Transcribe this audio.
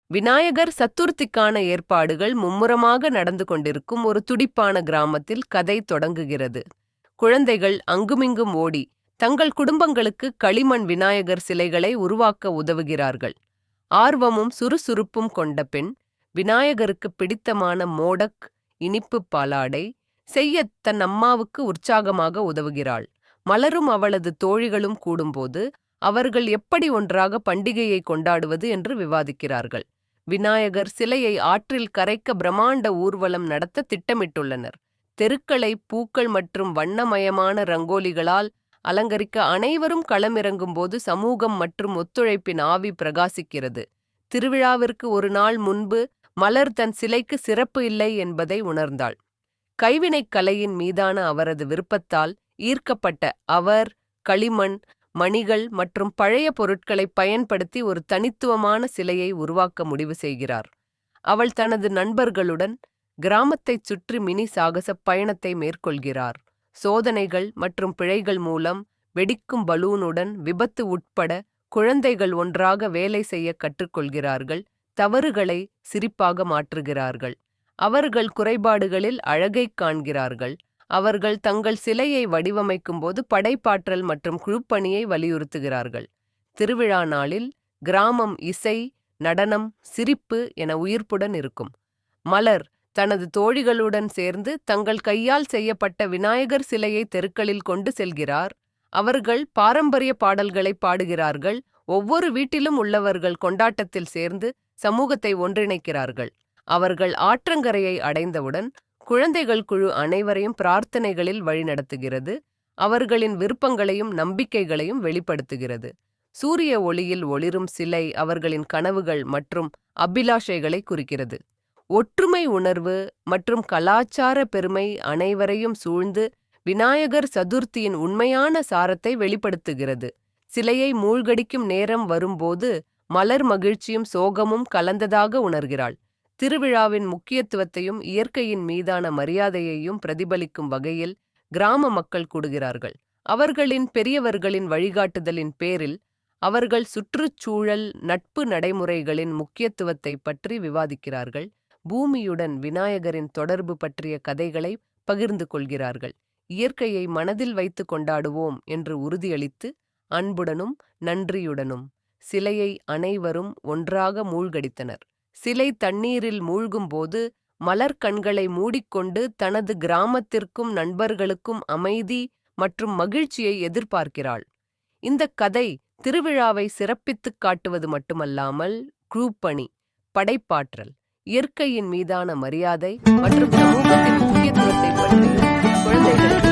விநாயகர் சதுர்த்திக்கான ஏற்பாடுகள் மும்முரமாக நடந்து கொண்டிருக்கும் ஒரு துடிப்பான கிராமத்தில் கதை தொடங்குகிறது. குழந்தைகள் அங்குமிங்கும் ஓடி தங்கள் குடும்பங்களுக்கு களிமண் விநாயகர் சிலைகளை உருவாக்க உதவுகிறார்கள். ஆர்வமும் சுறுசுறுப்பும் கொண்ட பெண் விநாயகருக்கு பிடித்தமான மோடக் இனிப்பு பாலாடை செய்ய தன் அம்மாவுக்கு உற்சாகமாக உதவுகிறாள். மலரும் அவளது தோழிகளும் கூடும்போது அவர்கள் எப்படி ஒன்றாக பண்டிகையை கொண்டாடுவது என்று விவாதிக்கிறார்கள். விநாயகர் சிலையை ஆற்றில் கரைக்க பிரம்மாண்ட ஊர்வலம் நடத்த திட்டமிட்டுள்ளனர். தெருக்களை பூக்கள் மற்றும் வண்ணமயமான ரங்கோலிகளால் அலங்கரிக்க அனைவரும் களமிறங்கும் போது சமூகம் மற்றும் ஒத்துழைப்பின் ஆவி பிரகாசிக்கிறது. திருவிழாவிற்கு ஒரு நாள் முன்பு மலர் தன் சிலைக்கு சிறப்பு இல்லை என்பதை உணர்ந்தாள். கைவினைக் கலையின் மீதான அவரது விருப்பத்தால் ஈர்க்கப்பட்ட அவர் களிமண், மணிகள் மற்றும் பழைய பொருட்களை பயன்படுத்தி ஒரு தனித்துவமான சிலையை உருவாக்க முடிவு செய்கிறார். அவள் தனது நண்பர்களுடன் கிராமத்தைச் சுற்றி மினி சாகச பயணத்தை மேற்கொள்கிறார். சோதனைகள் மற்றும் பிழைகள் மூலம் வெடிக்கும் பலூனுடன் விபத்து உட்பட குழந்தைகள் ஒன்றாக வேலை செய்ய கற்றுக்கொள்கிறார்கள். தவறுகளை சிரிப்பாக மாற்றுகிறார்கள். அவர்கள் குறைபாடுகளில் அழகைக் காண்கிறார்கள். அவர்கள் தங்கள் சிலையை வடிவமைக்கும்போது படைப்பாற்றல் மற்றும் குழுப்பணியை வலியுறுத்துகிறார்கள். திருவிழா நாளில் கிராமம் இசை, நடனம், சிரிப்பு என உயிர்ப்புடன் இருக்கும். மலர் தனது தோழிகளுடன் சேர்ந்து தங்கள் கையால் செய்யப்பட்ட விநாயகர் சிலையை தெருக்களில் கொண்டு செல்கிறார். அவர்கள் பாரம்பரிய பாடல்களை பாடுகிறார்கள். ஒவ்வொரு வீட்டிலும் உள்ளவர்கள் கொண்டாட்டத்தில் சேர்ந்து சமூகத்தை ஒன்றிணைக்கிறார்கள். அவர்கள் ஆற்றங்கரையை அடைந்தவுடன் குழந்தைகள் குழு அனைவரையும் பிரார்த்தனைகளில் வழிநடத்துகிறது. அவர்களின் விருப்பங்களையும் நம்பிக்கைகளையும் வெளிப்படுத்துகிறது. சூரிய ஒளியில் ஒளிரும் சிலை அவர்களின் கனவுகள் மற்றும் அபிலாஷைகளை குறிக்கிறது. ஒற்றுமை உணர்வு மற்றும் கலாச்சார பெருமை அனைவரையும் சூழ்ந்து விநாயகர் சதுர்த்தியின் உண்மையான சாரத்தை வெளிப்படுத்துகிறது. சிலையை மூழ்கடிக்கும் நேரம் வரும்போது மலர் மகிழ்ச்சியும் சோகமும் கலந்ததாக உணர்கிறாள். திருவிழாவின் முக்கியத்துவத்தையும் இயற்கையின் மீதான மரியாதையையும் பிரதிபலிக்கும் வகையில் கிராம மக்கள் கூடுகிறார்கள். அவர்களின் பெரியவர்களின் வழிகாட்டுதலின் பேரில் அவர்கள் சுற்றுச்சூழல் நட்பு நடைமுறைகளின் முக்கியத்துவத்தை பற்றி விவாதிக்கிறார்கள். பூமியுடன் விநாயகரின் தொடர்பு பற்றிய கதைகளை பகிர்ந்து கொள்கிறார்கள். இயற்கையை மனதில் வைத்து கொண்டாடுவோம் என்று உறுதியளித்து அன்புடனும் நன்றியுடனும் சிலையை அனைவரும் ஒன்றாக மூழ்கடித்தனர். சிலை தண்ணீரில் மூழ்கும்போது மலர் கண்களை மூடிக்கொண்டு தனது கிராமத்திற்கும் நண்பர்களுக்கும் அமைதி மற்றும் மகிழ்ச்சியை எதிர்பார்க்கிறாள். இந்த கதை திருவிழாவை சிறப்பித்துக் காட்டுவது மட்டுமல்லாமல் குழுப்பணி, படைப்பாற்றல், இயற்கையின் மீதான மரியாதை மற்றும் சமூகத்தின் முக்கியத்துவத்தை பற்றியும் குழந்தைகளுக்கு